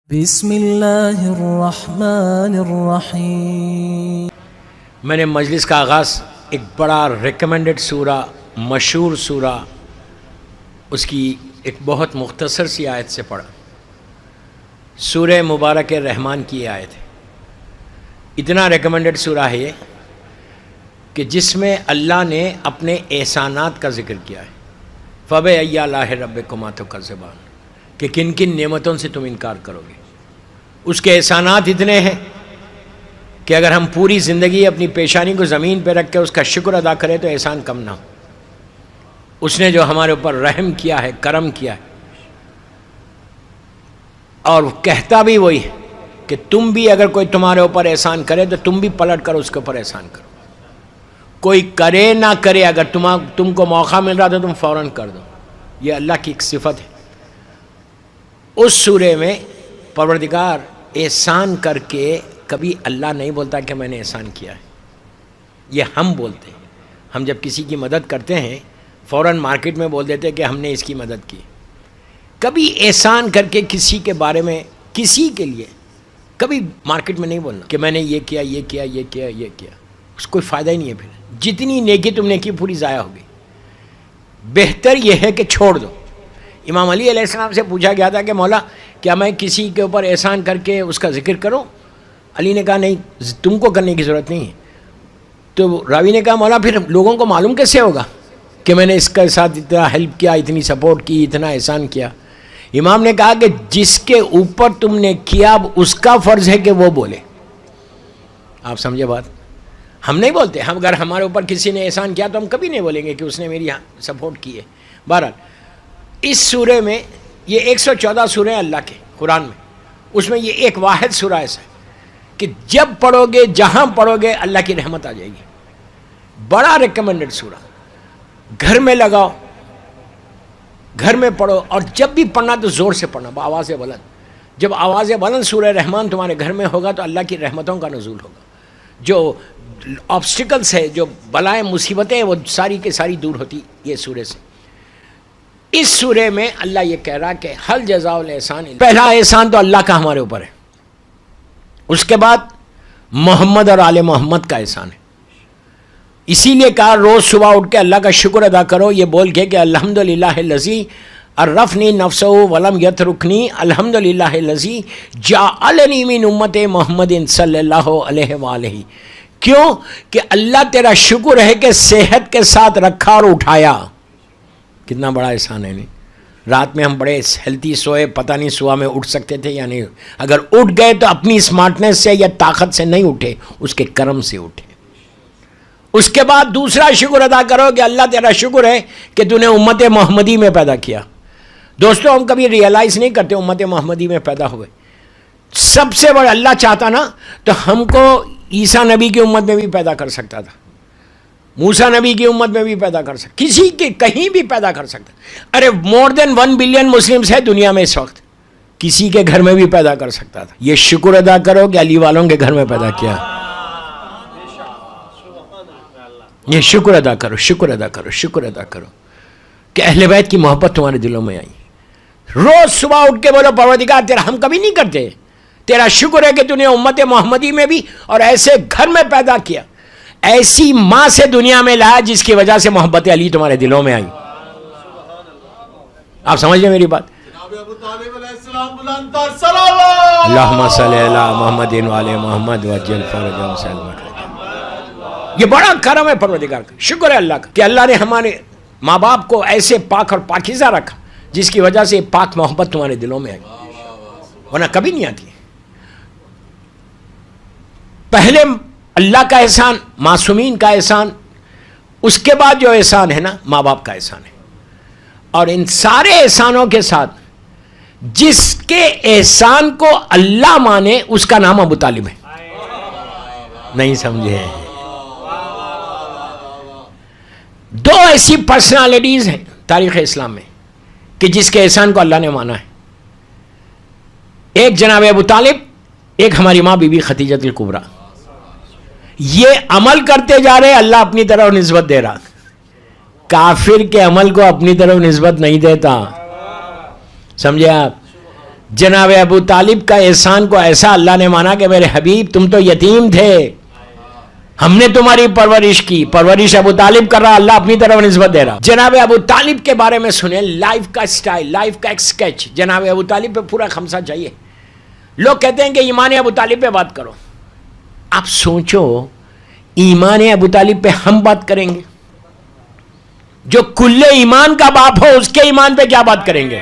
بسم اللہ الرحمن الرحیم۔ میں نے مجلس کا آغاز ایک بڑا ریکمنڈڈ سورہ، مشہور سورہ، اس کی ایک بہت مختصر سی آیت سے پڑھا۔ سورہ مبارک رحمان کی یہ آیت ہے۔ اتنا ریکمنڈڈ سورہ ہے یہ کہ جس میں اللہ نے اپنے احسانات کا ذکر کیا ہے۔ فَبِأَيِّ آلَاءِ رَبِّكُمَا تُكَذِّبَانِ، کہ کن کن نعمتوں سے تم انکار کرو گے۔ اس کے احسانات اتنے ہیں کہ اگر ہم پوری زندگی اپنی پیشانی کو زمین پہ رکھ کے اس کا شکر ادا کریں تو احسان کم نہ ہو۔ اس نے جو ہمارے اوپر رحم کیا ہے، کرم کیا ہے، اور کہتا بھی وہی ہے کہ تم بھی اگر کوئی تمہارے اوپر احسان کرے تو تم بھی پلٹ کر اس کے اوپر احسان کرو۔ کوئی کرے نہ کرے، اگر تم کو موقع مل رہا تو تم فوراً کر دو۔ یہ اللہ کی ایک صفت ہے۔ اس سورے میں پروردگار احسان کر کے کبھی اللہ نہیں بولتا کہ میں نے احسان کیا ہے، یہ ہم بولتے ہیں۔ ہم جب کسی کی مدد کرتے ہیں فوراً مارکیٹ میں بول دیتے ہیں کہ ہم نے اس کی مدد کی۔ کبھی احسان کر کے کسی کے بارے میں، کسی کے لیے کبھی مارکیٹ میں نہیں بولنا کہ میں نے یہ کیا، یہ کیا، یہ کیا، یہ کیا، اس کو کوئی فائدہ ہی نہیں ہے۔ پھر جتنی نیکی تم نے کی پوری ضائع ہوگی۔ بہتر یہ ہے کہ چھوڑ دو۔ امام علی علیہ السلام سے پوچھا گیا تھا کہ مولا کیا میں کسی کے اوپر احسان کر کے اس کا ذکر کروں؟ علی نے کہا نہیں، تم کو کرنے کی ضرورت نہیں ہے۔ تو راوی نے کہا مولا پھر لوگوں کو معلوم کیسے ہوگا کہ میں نے اس کے ساتھ اتنا ہیلپ کیا، اتنی سپورٹ کی، اتنا احسان کیا؟ امام نے کہا کہ جس کے اوپر تم نے کیا اب اس کا فرض ہے کہ وہ بولے۔ آپ سمجھے بات؟ ہم نہیں بولتے۔ ہم اگر ہمارے اوپر کسی نے احسان کیا تو ہم کبھی نہیں بولیں گے کہ اس نے میری سپورٹ کی ہے۔ بہرحال اس سورے میں، یہ 114 سورے ہیں اللہ کے قرآن میں، اس میں یہ ایک واحد سورہ ایسا ہے کہ جب پڑھو گے، جہاں پڑھو گے، اللہ کی رحمت آ جائے گی۔ بڑا ریکمنڈڈ سورہ، گھر میں لگاؤ، گھر میں پڑھو، اور جب بھی پڑھنا تو زور سے پڑھنا، بآواز بلند۔ جب آواز بلند سورہ رحمان تمہارے گھر میں ہوگا تو اللہ کی رحمتوں کا نزول ہوگا۔ جو آبسٹیکلس ہے، جو بلائیں مصیبتیں، وہ ساری کی ساری دور ہوتی یہ سورے سے۔ اس سورے میں اللہ یہ کہہ رہا کہ حل جزاء الاحسان، پہلا احسان تو اللہ کا ہمارے اوپر ہے، اس کے بعد محمد اور آل محمد کا احسان ہے۔ اسی لیے کہا روز صبح اٹھ کے اللہ کا شکر ادا کرو، یہ بول کے کہ الحمدللہ الذی عرفنی نفسہ ولم یترکنی، الحمدللہ الذی جعلنی من امت محمد صلی اللہ علیہ وآلہ۔ کیوں کہ اللہ تیرا شکر ہے کہ صحت کے ساتھ رکھا اور اٹھایا۔ کتنا بڑا احسان ہے۔ نہیں رات میں ہم بڑے ہیلتھی سوئے، پتہ نہیں صبح میں اٹھ سکتے تھے یا نہیں۔ اگر اٹھ گئے تو اپنی اسمارٹنس سے یا طاقت سے نہیں اٹھے، اس کے کرم سے اٹھے۔ اس کے بعد دوسرا شکر ادا کرو کہ اللہ تیرا شکر ہے کہ تو نے امت محمدی میں پیدا کیا۔ دوستو ہم کبھی ریئلائز نہیں کرتے امت محمدی میں پیدا ہوئے۔ سب سے بڑا اللہ چاہتا نا تو ہم کو عیسیٰ نبی کی امت میں بھی پیدا کر سکتا تھا، موسیٰ نبی کی امت میں بھی پیدا کر سکتا، کسی کے کہیں بھی پیدا کر سکتا۔ ارے مور دین 1 بلین مسلمز ہے دنیا میں اس وقت، کسی کے گھر میں بھی پیدا کر سکتا تھا۔ یہ شکر ادا کرو کہ علی والوں کے گھر میں پیدا کیا۔ یہ شکر ادا کرو، شکر ادا کرو، شکر ادا کرو کہ اہل بیت کی محبت تمہارے دلوں میں آئی۔ روز صبح اٹھ کے بولو پروردگار تیرا، ہم کبھی نہیں کرتے، تیرا شکر ہے کہ تو نے امت محمدی میں بھی اور ایسے گھر میں پیدا کیا، ایسی ماں سے دنیا میں لایا جس کی وجہ سے محبت علی تمہارے دلوں میں آئی۔ آپ سمجھ لیں میری بات؟ اللہم صلی علی محمد وعلی محمد وعجل فرجہم سلم۔ یہ بڑا کرم ہے پروردگار کا، شکر ہے اللہ کا کہ اللہ نے ہمارے ماں باپ کو ایسے پاک اور پاکیزہ رکھا جس کی وجہ سے پاک محبت تمہارے دلوں میں آئی، ورنہ کبھی نہیں آتی۔ پہلے اللہ کا احسان، معصومین کا احسان، اس کے بعد جو احسان ہے نا ماں باپ کا احسان ہے۔ اور ان سارے احسانوں کے ساتھ جس کے احسان کو اللہ مانے اس کا نام ابو طالب ہے۔ نہیں سمجھے؟ دو ایسی پرسنالٹیز ہیں تاریخ اسلام میں کہ جس کے احسان کو اللہ نے مانا ہے، ایک جناب ابو طالب، ایک ہماری ماں بی بی خدیجہ الکبریٰ۔ یہ عمل کرتے جا رہے، اللہ اپنی طرف نسبت دے رہا۔ کافر کے عمل کو اپنی طرف نسبت نہیں دیتا، سمجھے آپ؟ جناب ابو طالب کا احسان کو ایسا اللہ نے مانا کہ میرے حبیب تم تو یتیم تھے، ہم نے تمہاری پرورش کی، پرورش ابو طالب کر رہا، اللہ اپنی طرف نسبت دے رہا۔ جناب ابو طالب کے بارے میں سنیں، لائف کا سٹائل، لائف کا ایک سکیچ جناب ابو طالب پہ پورا خمسہ چاہیے۔ لوگ کہتے ہیں کہ ایمان ابو طالب پہ بات کرو، آپ سوچو ایمان ابو طالب پہ ہم بات کریں گے؟ جو کل ایمان کا باپ ہو اس کے ایمان پہ کیا بات کریں گے؟